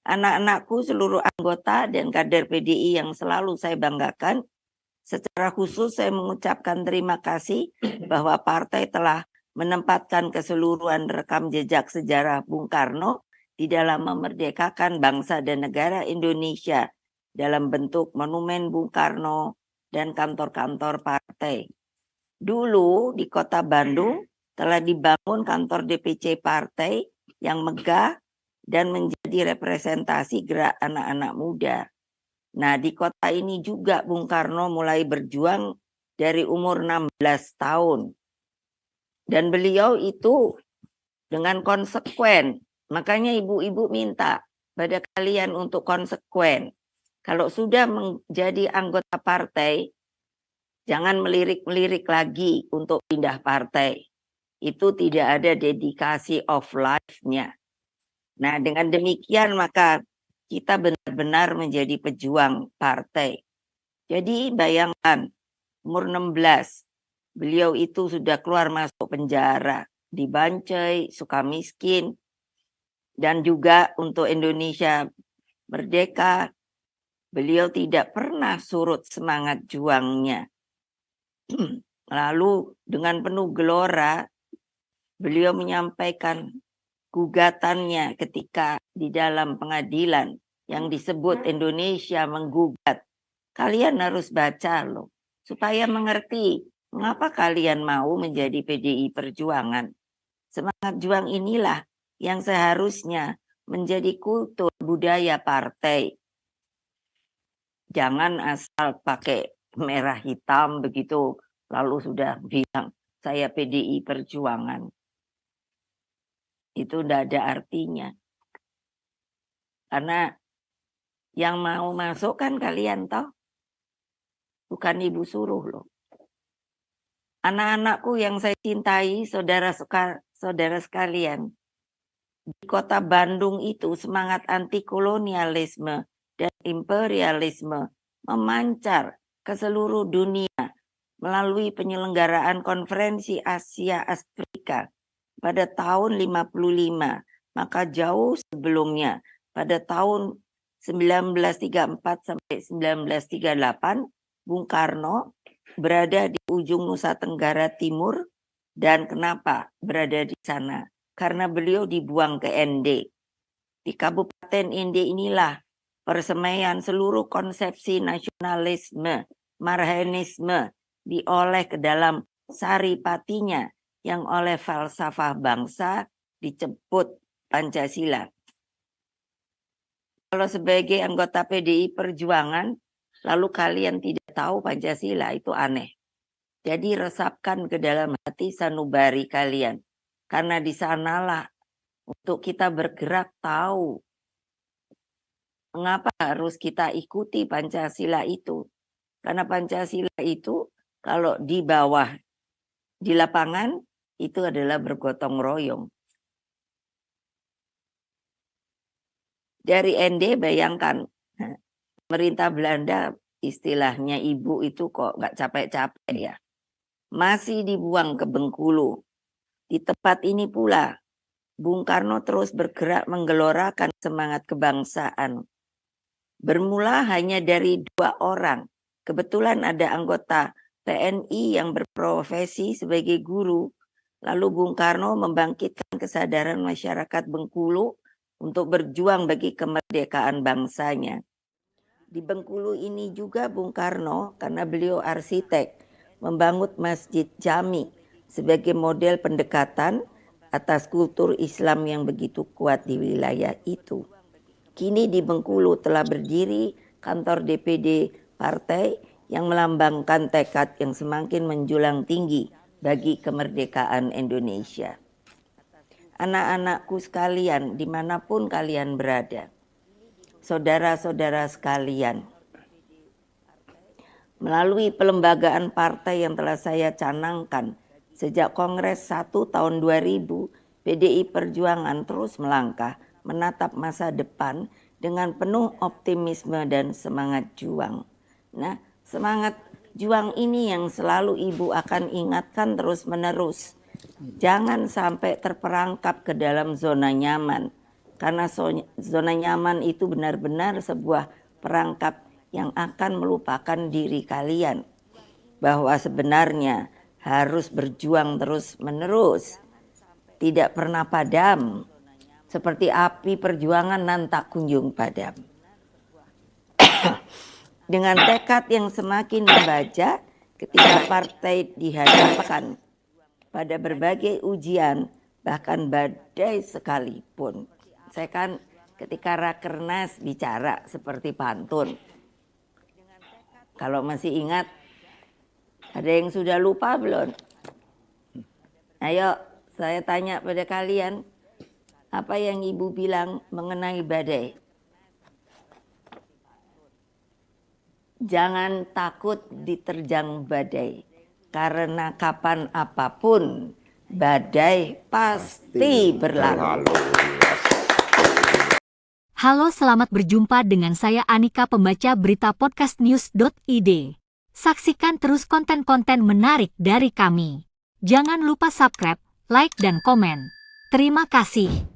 anak-anakku, seluruh anggota dan kader PDI yang selalu saya banggakan, secara khusus saya mengucapkan terima kasih bahwa partai telah menempatkan keseluruhan rekam jejak sejarah Bung Karno di dalam memerdekakan bangsa dan negara Indonesia dalam bentuk monumen Bung Karno dan kantor-kantor partai. Dulu di Kota Bandung telah dibangun kantor DPC partai yang megah dan menjadi representasi gerak anak-anak muda. Nah, di kota ini juga Bung Karno mulai berjuang dari umur 16 tahun. Dan beliau itu dengan konsekuen. Makanya ibu-ibu minta pada kalian untuk konsekuen. Kalau sudah menjadi anggota partai, jangan melirik-melirik lagi untuk pindah partai. Itu tidak ada dedikasi of life-nya. Nah, dengan demikian maka kita benar-benar menjadi pejuang partai. Jadi bayangkan, umur 16, beliau itu sudah keluar masuk penjara, di Bancai, Sukamiskin, dan juga untuk Indonesia merdeka, beliau tidak pernah surut semangat juangnya. Lalu dengan penuh gelora, beliau menyampaikan gugatannya ketika di dalam pengadilan yang disebut Indonesia menggugat. Kalian harus baca loh, supaya mengerti mengapa kalian mau menjadi PDI Perjuangan. Semangat juang inilah yang seharusnya menjadi kultur budaya partai. Jangan asal pakai merah hitam begitu, lalu sudah bilang saya PDI Perjuangan. Itu tidak ada artinya. Karena yang mau masuk kan kalian toh. Bukan ibu suruh loh. Anak-anakku yang saya cintai, saudara sekalian. Di kota Bandung itu semangat anti kolonialisme dan imperialisme memancar ke seluruh dunia melalui penyelenggaraan konferensi Asia Afrika pada tahun 55, maka jauh sebelumnya pada tahun 1934 sampai 1938 Bung Karno berada di ujung Nusa Tenggara Timur. Dan kenapa berada di sana? Karena beliau dibuang ke ND. Di Kabupaten ND inilah persemaian seluruh konsepsi nasionalisme, marhaenisme dioleh ke dalam saripatinya yang oleh falsafah bangsa disebut Pancasila. Kalau sebagai anggota PDI Perjuangan, lalu kalian tidak tahu Pancasila, itu aneh. Jadi resapkan ke dalam hati sanubari kalian. Karena di sanalah untuk kita bergerak tahu mengapa harus kita ikuti Pancasila itu. Karena Pancasila itu kalau di bawah, di lapangan, itu adalah bergotong royong. Dari ND bayangkan, pemerintah Belanda istilahnya ibu itu kok nggak capek-capek ya. Masih dibuang ke Bengkulu. Di tempat ini pula, Bung Karno terus bergerak menggelorakan semangat kebangsaan. Bermula hanya dari 2 orang. Kebetulan ada anggota TNI yang berprofesi sebagai guru. Lalu Bung Karno membangkitkan kesadaran masyarakat Bengkulu untuk berjuang bagi kemerdekaan bangsanya. Di Bengkulu ini juga Bung Karno, karena beliau arsitek, membangun Masjid Jami sebagai model pendekatan atas kultur Islam yang begitu kuat di wilayah itu. Kini di Bengkulu telah berdiri kantor DPD partai yang melambangkan tekad yang semakin menjulang tinggi bagi kemerdekaan Indonesia. Anak-anakku sekalian, dimanapun kalian berada, saudara-saudara sekalian, melalui pelembagaan partai yang telah saya canangkan sejak Kongres 1 tahun 2000, PDI Perjuangan terus melangkah menatap masa depan dengan penuh optimisme dan semangat juang. Nah, semangat juang ini yang selalu Ibu akan ingatkan terus-menerus. Jangan sampai terperangkap ke dalam zona nyaman. Karena zona nyaman itu benar-benar sebuah perangkap yang akan melupakan diri kalian. Bahwa sebenarnya harus berjuang terus-menerus, tidak pernah padam, seperti api perjuangan nan tak kunjung padam. Dengan tekad yang semakin membaja ketika partai dihadapkan pada berbagai ujian, bahkan badai sekalipun. Saya kan ketika Rakernas bicara seperti pantun. Kalau masih ingat, ada yang sudah lupa belum? Ayo, saya tanya pada kalian, apa yang Ibu bilang mengenai badai? Jangan takut diterjang badai, karena kapan apapun badai pasti berlalu. Halo, selamat berjumpa dengan saya Anika, pembaca berita podcastnews.id. Saksikan terus konten-konten menarik dari kami. Jangan lupa subscribe, like, dan komen. Terima kasih.